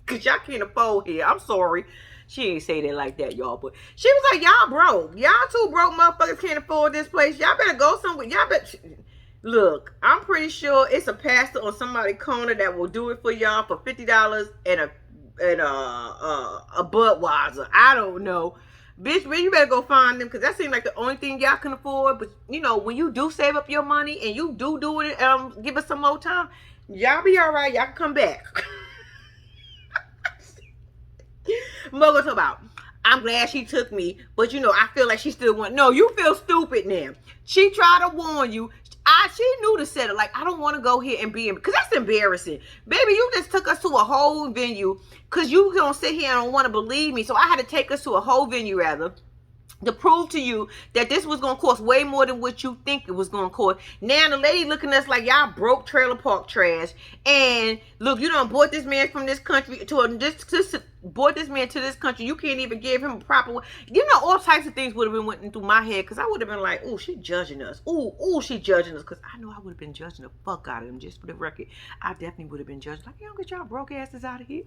Because y'all can't afford here. I'm sorry. She ain't say that like that, y'all. But she was like, y'all broke. Y'all two broke motherfuckers can't afford this place. Y'all better go somewhere. Y'all better... Look, I'm pretty sure it's a pastor or somebody corner that will do it for y'all for $50 and a Budweiser. I don't know. Bitch, you better go find them because that seems like the only thing y'all can afford. But, you know, when you do save up your money and you do it, give us some more time, y'all be all right. Y'all can come back. Mother talk about, I'm glad she took me, but, you know, I feel like she still want... No, you feel stupid now. She tried to warn you. She knew to set it. Like, I don't want to go here and be in, because that's embarrassing. Baby, you just took us to a whole venue because you don't sit here and don't want to believe me. So I had to take us to a whole venue, rather, to prove to you that this was going to cost way more than what you think it was going to cost. Now the lady looking at us like y'all broke trailer park trash. And look, you done brought this man from this country brought this man to this country. You can't even give him a proper... You know, all types of things would have been went through my head because I would have been like, oh, she judging us. Oh, she judging us. Because I know I would have been judging the fuck out of him, just for the record. I definitely would have been judging. Like, y'all get y'all broke asses out of here.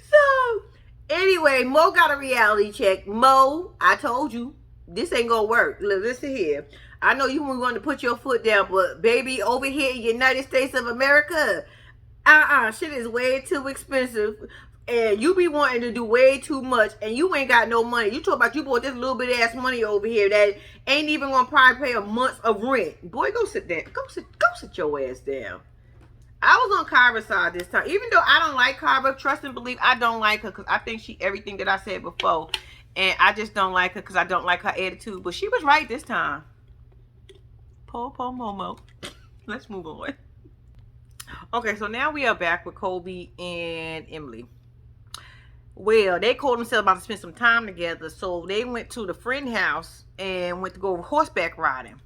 So, anyway, Mo got a reality check. Mo, I told you, this ain't gonna work. Listen here. I know you were going to put your foot down, but baby, over here in the United States of America, shit is way too expensive. And you be wanting to do way too much, and you ain't got no money. You talk about you bought this little bit ass money over here that ain't even gonna probably pay a month of rent. Boy, go sit down. Go sit your ass down. I was on Kyra's side this time. Even though I don't like Kyra, trust and believe, I don't like her because I think she everything that I said before. And I just don't like her because I don't like her attitude. But she was right this time. Poor Momo. Let's move on. Okay, so now we are back with Kobe and Emily. Well, they called themselves about to spend some time together. So they went to the friend house and went to go horseback riding.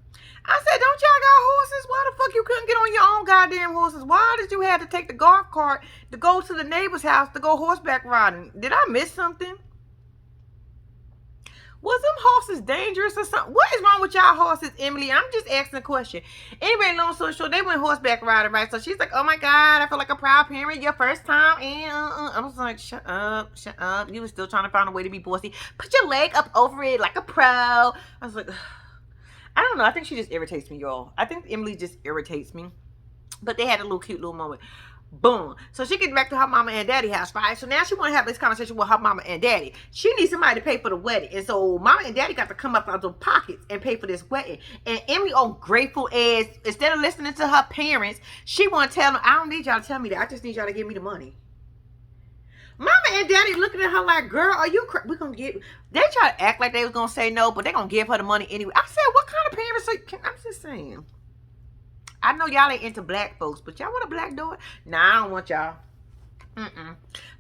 I said, don't y'all got horses? Why the fuck you couldn't get on your own goddamn horses? Why did you have to take the golf cart to go to the neighbor's house to go horseback riding? Did I miss something? Was them horses dangerous or something? What is wrong with y'all horses, Emily? I'm just asking a question. Anyway, long story short, they went horseback riding, right? So she's like, oh my God, I feel like a proud parent. Your first time. And I was like, shut up, shut up. You were still trying to find a way to be bossy. Put your leg up over it like a pro. I was like, ugh. I don't know. I think she just irritates me, y'all. I think Emily just irritates me. But they had a little cute little moment. Boom. So she gets back to her mama and daddy house, right? So now she want to have this conversation with her mama and daddy. She needs somebody to pay for the wedding. And so mama and daddy got to come up out of their pockets and pay for this wedding. And Emily, grateful as, instead of listening to her parents, she want to tell them, I don't need y'all to tell me that. I just need y'all to give me the money. Mama and daddy looking at her like, girl, are you crazy? We're going to get, they try to act like they was going to say no, but they going to give her the money anyway. I said, what kind of parents are you? I'm just saying. I know y'all ain't into black folks, but y'all want a black daughter? Nah, I don't want y'all.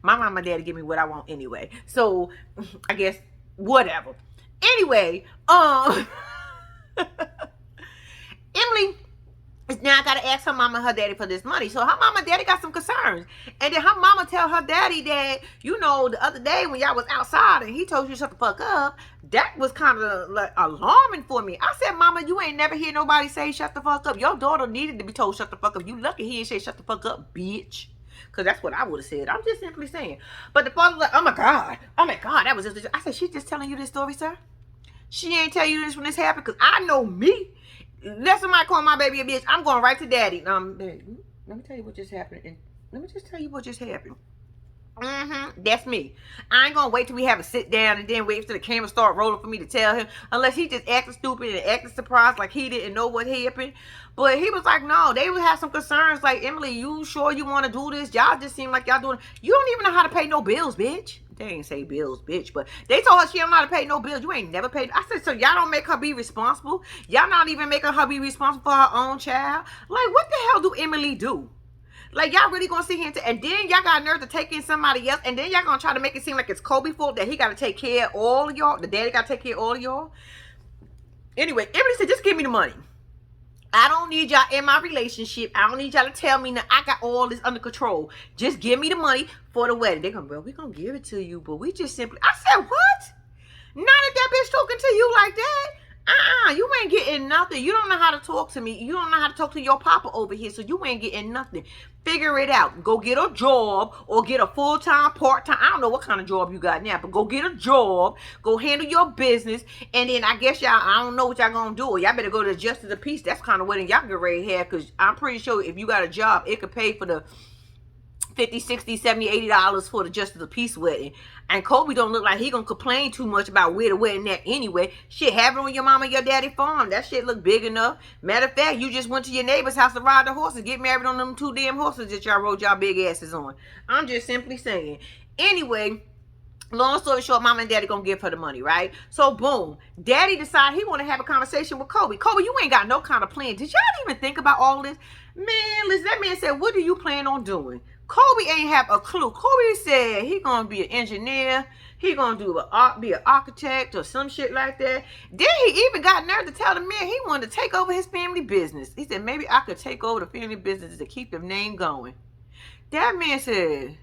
My mama and daddy give me what I want anyway. So, I guess, whatever. Anyway, Emily is now got to ask her mama and her daddy for this money. So, her mama and daddy got some concerns. And then her mama tell her daddy that, you know, the other day when y'all was outside and he told you to shut the fuck up, that was kind of like alarming for me. I said, mama, you ain't never hear nobody say shut the fuck up. Your daughter needed to be told shut the fuck up. You lucky he didn't say shut the fuck up, bitch. Because that's what I would have said. I'm just simply saying. But the father was like, oh my God, that was just, I said, she just telling you this story, sir? She ain't tell you this when this happened? Because I know me. Let somebody call my baby a bitch, I'm going right to daddy. Baby, let me tell you what just happened. Let me just tell you what just happened. That's me. I ain't gonna wait till we have a sit down and then wait till the camera start rolling for me to tell him, unless he just acting stupid and acting surprised like he didn't know what happened. But he was like, no, they would have some concerns like, Emily, you sure you want to do this? Y'all just seem like y'all doing, you don't even know how to pay no bills, bitch. They ain't say bills, bitch, but they told her she don't know how to pay no bills. You ain't never paid. I said, so y'all don't make her be responsible? Y'all not even making her be responsible for her own child? Like, what the hell do Emily do? Like, y'all really gonna sit here and then y'all got nerve to take in somebody else, and then y'all gonna try to make it seem like it's Kobe's fault that he gotta take care of all of y'all. The daddy gotta take care of all of y'all. Anyway, Emily said, just give me the money. I don't need y'all in my relationship. I don't need y'all to tell me that I got all this under control. Just give me the money for the wedding. They're gonna, well, we're gonna give it to you, but we just simply, I said, what? Not if that bitch talking to you like that. You ain't getting nothing. You don't know how to talk to me. You don't know how to talk to your papa over here, so you ain't getting nothing. Figure it out. Go get a job or get a full-time, part-time. I don't know what kind of job you got now, but go get a job. Go handle your business. And then I guess y'all, I don't know what y'all gonna do. Y'all better go to the Justice of the Peace. That's kind of wedding y'all get ready to have, because I'm pretty sure if you got a job, it could pay for the $50, $60, $70, $80 for the Justice of the Peace wedding. And Kobe don't look like he gonna complain too much about where the wedding at anyway. Shit, have it on your mama and your daddy farm. That shit look big enough. Matter of fact, you just went to your neighbor's house to ride the horses. Get married on them 2 damn horses that y'all rode y'all big asses on. I'm just simply saying. Anyway, long story short, mama and daddy gonna give her the money, right? So boom, daddy decide he want to have a conversation with Kobe. Kobe, you ain't got no kind of plan. Did y'all even think about all this? Man, listen, that man said, what do you plan on doing? Kobe ain't have a clue. Kobe said he gonna be an engineer. He gonna be an architect or some shit like that. Then he even got nerve to tell the man he wanted to take over his family business. He said, maybe I could take over the family business to keep the name going. That man said,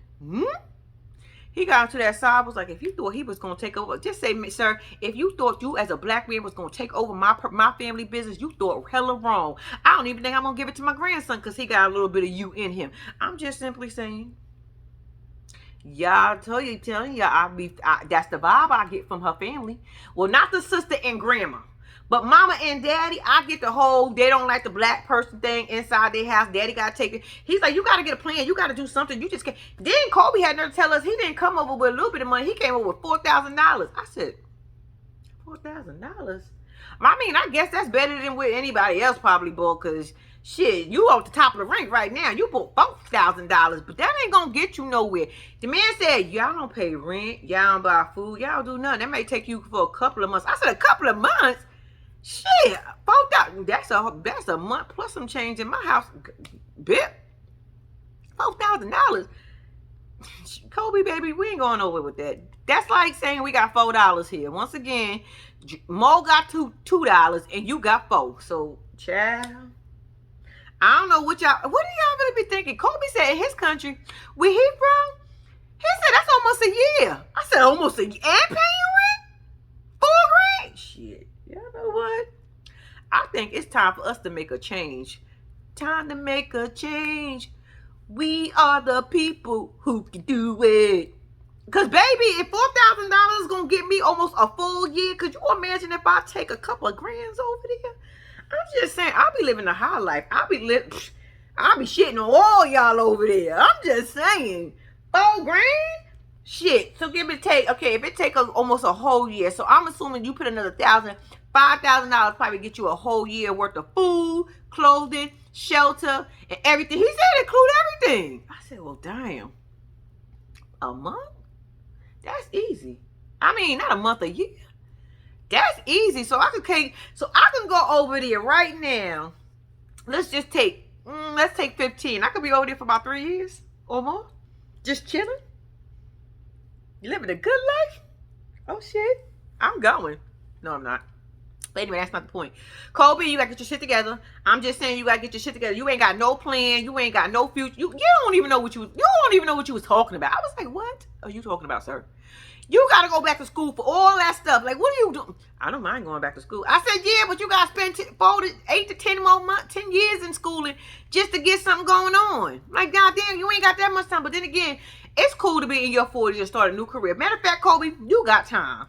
He got into that side, was like, if you thought he was going to take over, just say, sir, if you thought you as a black man was going to take over my family business, you thought hella wrong. I don't even think I'm going to give it to my grandson because he got a little bit of you in him. I'm just simply saying, y'all, telling y'all, that's the vibe I get from her family. Well, not the sister and grandma. But mama and daddy, I get the whole, they don't like the black person thing inside their house. Daddy got to take it. He's like, you got to get a plan. You got to do something. You just can't. Then Kobe had to tell us he didn't come over with a little bit of money. He came over with $4,000. I said, $4,000? I mean, I guess that's better than what anybody else probably bought, because shit, you off the top of the rank right now. You bought $4,000, but that ain't going to get you nowhere. The man said, y'all don't pay rent. Y'all don't buy food. Y'all don't do nothing. That may take you for a couple of months. I said, a couple of months? Shit, $4,000. That's a month plus some change in my house. Bit $4,000. Kobe, baby, we ain't going over with that. That's like saying we got $4 here. Once again, Mo got $2 and you got $4. So, child, I don't know what do y'all really be thinking? Kobe said in his country, where he from, he said that's almost a year. I said almost a year. And paying rent? $4 think it's time for us to make a change. Time to make a change. We are the people who can do it. Because, baby, if $4,000 is going to get me almost a full year, could you imagine if I take a couple of grands over there? I'm just saying, I'll be living a high life. I'll be shitting on all y'all over there. I'm just saying. 4 grand? Shit. So give it take, okay, if it take almost a whole year, so I'm assuming you put another $5,000 probably get you a whole year worth of food, clothing, shelter, and everything. He said include everything. I said, well, damn. A month? That's easy. I mean, not a month, a year. That's easy. So I can go over there right now. Let's take 15. I could be over there for about 3 years or more. Just chilling. You living a good life? Oh shit. I'm going. No, I'm not. But anyway, that's not the point. Kobe, you gotta get your shit together. I'm just saying you gotta get your shit together. You ain't got no plan. You ain't got no future. You don't even know what you was talking about. I was like, what are you talking about, sir? You got to go back to school for all that stuff. Like, what are you doing? I don't mind going back to school. I said, yeah, but you got to spend 8 to 10 more months, 10 years in schooling just to get something going on. Like, goddamn, you ain't got that much time. But then again, it's cool to be in your 40s and start a new career. Matter of fact, Kobe, you got time.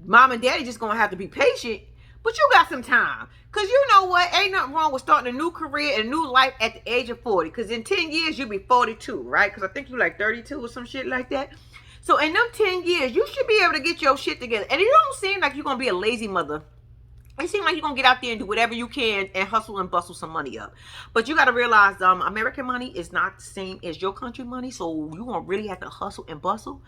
Mom and daddy just going to have to be patient, but you got some time. Because you know what? Ain't nothing wrong with starting a new career and a new life at the age of 40. Because in 10 years, you'll be 42, right? Because I think you're like 32 or some shit like that. So in them 10 years, you should be able to get your shit together. And it don't seem like you're going to be a lazy mother. It seems like you're going to get out there and do whatever you can and hustle and bustle some money up. But you got to realize American money is not the same as your country money. So you're going to really have to hustle and bustle.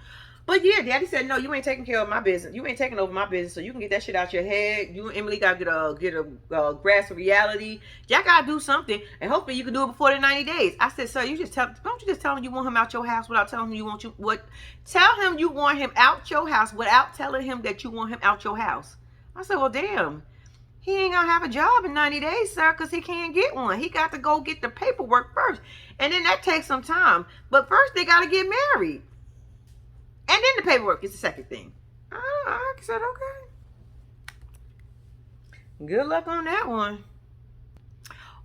But yeah, daddy said, no, you ain't taking care of my business. You ain't taking over my business. So you can get that shit out your head. You and Emily got to get a grasp of reality. Y'all got to do something. And hopefully you can do it before the 90 days. I said, sir, don't you just tell him you want him out your house without telling him tell him you want him out your house without telling him that you want him out your house. I said, well, damn. He ain't going to have a job in 90 days, sir, because he can't get one. He got to go get the paperwork first. And then that takes some time. But first they got to get married. And then the paperwork is the second thing. I said, okay. Good luck on that one.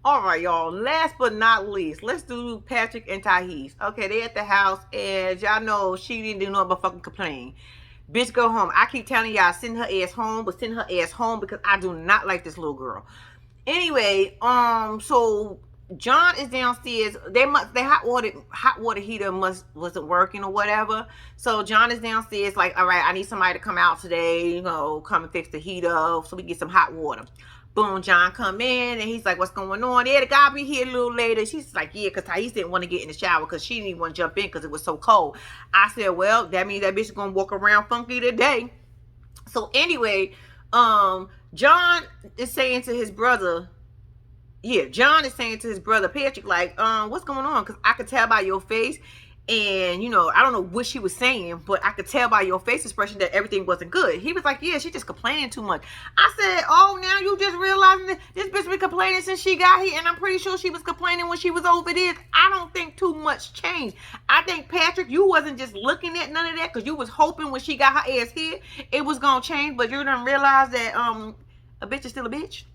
All right, y'all. Last but not least, let's do Patrick and Tahees. Okay, they at the house, and y'all know she didn't do nothing but fucking complain. Bitch, go home. I keep telling y'all, send her ass home, but send her ass home because I do not like this little girl. Anyway, so John is downstairs. Their hot water heater wasn't working or whatever. So John is downstairs like, all right, I need somebody to come out today, you know, come and fix the heater so we get some hot water. Boom, John come in and he's like, what's going on? Yeah, the guy be here a little later. She's like, yeah, because Tahees didn't want to get in the shower because she didn't want to jump in because it was so cold. I said, well, that means that bitch is going to walk around funky today. So anyway, John is saying to his brother, Patrick, like, what's going on? Because I could tell by your face. And, you know, I don't know what she was saying, but I could tell by your face expression that everything wasn't good. He was like, yeah, she just complaining too much. I said, oh, now you just realizing that this bitch been complaining since she got here. And I'm pretty sure she was complaining when she was over there. I don't think too much changed. I think, Patrick, you wasn't just looking at none of that because you was hoping when she got her ass here, it was going to change. But you didn't realize that a bitch is still a bitch.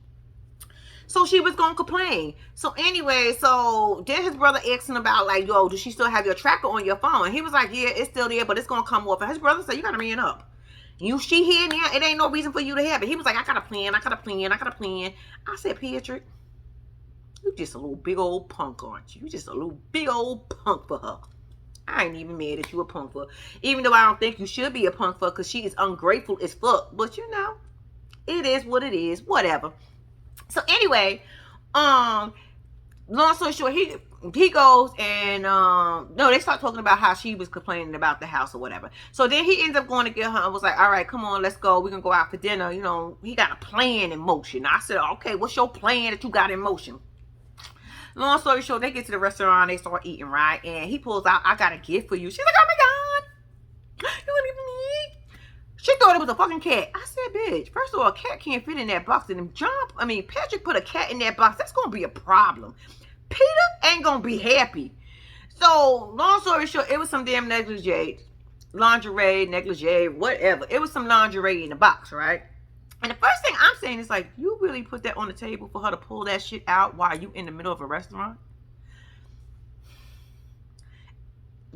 So she was going to complain. So anyway, so then his brother asked him about like, yo, does she still have your tracker on your phone? And he was like, yeah, it's still there, but it's going to come off. And his brother said, you got to man up. She here now. It ain't no reason for you to have it. He was like, I got a plan. I said, Patrick, you just a little big old punk, aren't you? You just a little big old punk for her. I ain't even mad that you a punk for her. Even though I don't think you should be a punk for her because she is ungrateful as fuck. But you know, it is what it is. Whatever. So anyway, long story short, he goes and no, they start talking about how she was complaining about the house or whatever. So then he ends up going to get her and was like, all right, come on, let's go. We're gonna go out for dinner. You know, he got a plan in motion. I said, okay, what's your plan that you got in motion? Long story short, they get to the restaurant, they start eating, right? And he pulls out, I got a gift for you. She's like, oh my God, you want to give me? She thought it was a fucking cat. I said, bitch, first of all, a cat can't fit in that box. And if Patrick put a cat in that box, that's going to be a problem. Peter ain't going to be happy. So, long story short, it was some damn lingerie, whatever. It was some lingerie in the box, right? And the first thing I'm saying is like, you really put that on the table for her to pull that shit out while you in the middle of a restaurant?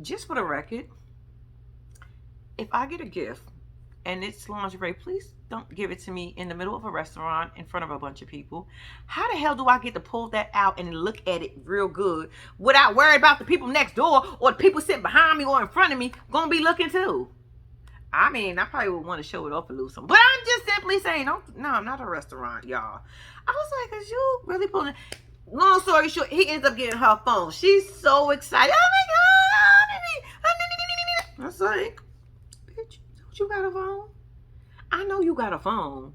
Just for the record, if I get a gift and it's lingerie, please don't give it to me in the middle of a restaurant in front of a bunch of people. How the hell do I get to pull that out and look at it real good without worrying about the people next door or the people sitting behind me or in front of me gonna be looking too? I mean, I probably would want to show it off a little something, but I'm just simply saying, no, I'm not a restaurant, y'all. I was like, is you really pulling? Long story short, he ends up getting her phone. She's so excited. Oh my god! I was like, bitch, don't you got a phone? I know you got a phone.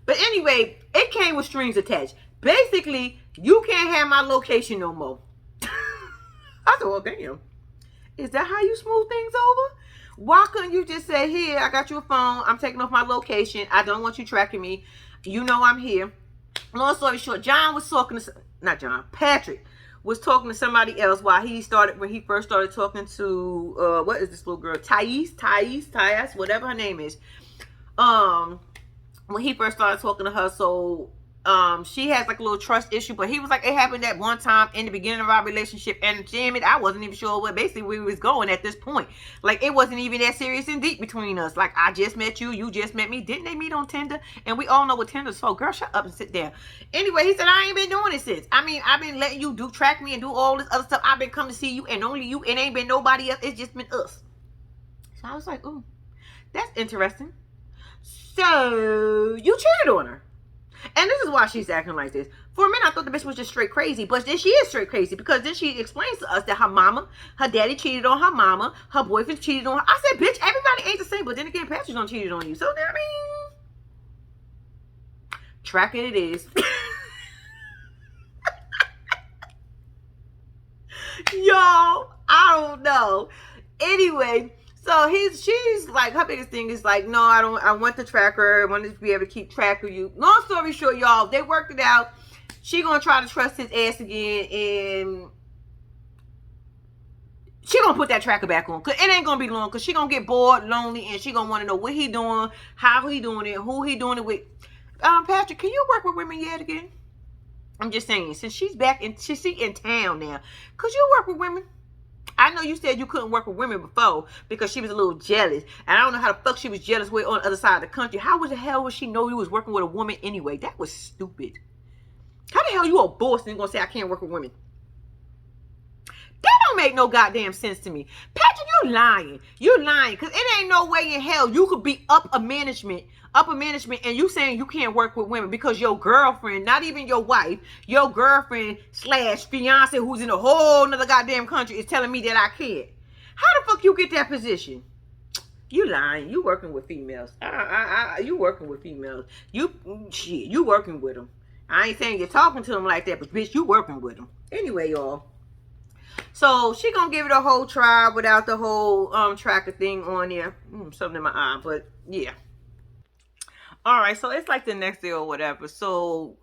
But anyway, it came with strings attached. Basically, you can't have my location no more. I said, well, damn. Is that how you smooth things over? Why couldn't you just say, here, I got you a phone. I'm taking off my location. I don't want you tracking me. You know I'm here. Long story short, Patrick was talking to somebody else when he first started talking to, what is this little girl? Tahees, whatever her name is. When he first started talking to her, so she has like a little trust issue, but he was like, it happened that one time in the beginning of our relationship, and damn it, I wasn't even sure what basically we was going at this point. Like, it wasn't even that serious and deep between us. Like, I just met you, you just met me. Didn't they meet on Tinder? And we all know what Tinder's for. Girl, shut up and sit down. Anyway, he said, I ain't been doing it since. I mean, I've been letting you track me and do all this other stuff. I've been coming to see you and only you. It ain't been nobody else. It's just been us. So I was like, ooh, that's interesting. So you cheated on her. And this is why she's acting like this. For a minute, I thought the bitch was just straight crazy. But then she is straight crazy. Because then she explains to us that her daddy cheated on her mama. Her boyfriend cheated on her. I said, bitch, everybody ain't the same. But then again, Patrick don't cheated on you. So, I mean, tracking it is. Y'all, I don't know. Anyway, so she's like, her biggest thing is like, no, I want to track her. I want to be able to keep track of you. Long story short, y'all, they worked it out. She gonna try to trust his ass again, and she gonna put that tracker back on. Cause it ain't gonna be long, cause she gonna get bored, lonely, and she gonna want to know what he doing, how he doing it, who he doing it with. Patrick, can you work with women yet again? I'm just saying, since she's back and she's in town now, could you work with women? I know you said you couldn't work with women before because she was a little jealous. And I don't know how the fuck she was jealous with on the other side of the country. How the hell would she know you was working with a woman anyway? That was stupid. How the hell you a boss and gonna say I can't work with women? That don't make no goddamn sense to me. Patrick, you lying. You lying. Because it ain't no way in hell you could be upper management, and you saying you can't work with women because your girlfriend, not even your wife, your girlfriend / fiance who's in a whole nother goddamn country is telling me that I can't. How the fuck you get that position? You lying. You working with females. You working with females. You working with them. I ain't saying you're talking to them like that, but bitch, you working with them. Anyway, y'all. So she gonna give it a whole try without the whole tracker thing on there. Something in my eye, but yeah. All right, so it's like the next day or whatever. So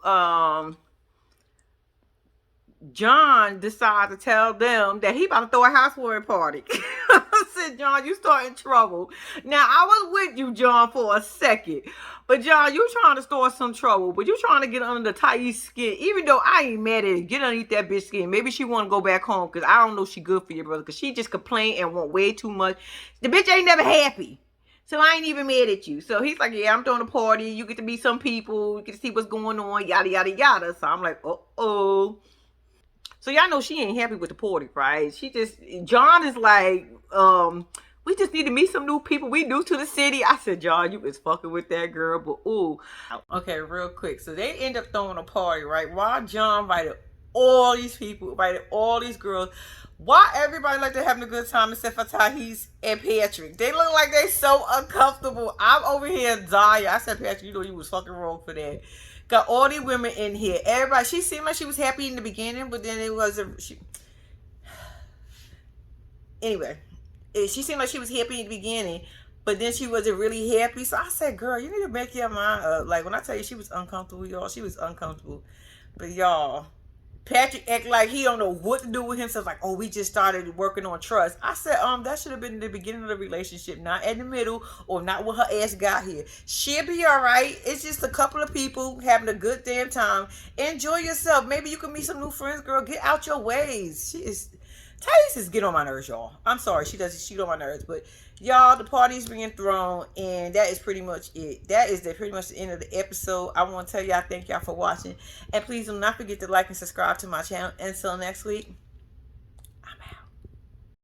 John decided to tell them that he about to throw a housewarming party. I said, John, you starting trouble. Now, I was with you, John, for a second. But, John, you trying to start some trouble. But you trying to get under the Tahees skin. Even though I ain't mad at it. Get underneath that bitch skin. Maybe she want to go back home. Because I don't know she good for you, brother. Because she just complain and want way too much. The bitch ain't never happy. So I ain't even mad at you. So he's like, yeah, I'm throwing a party. You get to meet some people. You get to see what's going on. Yada, yada, yada. So I'm like, uh-oh. So y'all know she ain't happy with the party, right? John is like, we just need to meet some new people. We new to the city. I said, John, you was fucking with that girl, but ooh. Okay, real quick. So they end up throwing a party, right? While John invited all these people, invited all these girls. Why everybody like they're having a good time except for Tahees and Patrick? They look like they so uncomfortable. I'm over here dying. I said, Patrick, you know you was fucking wrong for that. Got all these women in here. Everybody, she seemed like she was happy in the beginning, but then it wasn't. Anyway, she seemed like she was happy in the beginning, but then she wasn't really happy. So I said, girl, you need to make your mind up. Like, when I tell you she was uncomfortable, y'all, she was uncomfortable. But y'all, Patrick act like he don't know what to do with himself. Like, oh, we just started working on trust. I said, that should have been the beginning of the relationship, not in the middle, or not when her ass got here. She'll be all right. It's just a couple of people having a good damn time. Enjoy yourself. Maybe you can meet some new friends, girl. Get out your ways. Tahees is getting on my nerves, y'all. I'm sorry, she doesn't shoot on my nerves, but y'all, the party's being thrown, and that is pretty much it. That is pretty much the end of the episode. I want to tell y'all thank y'all for watching, and please do not forget to like and subscribe to my channel. Until next week,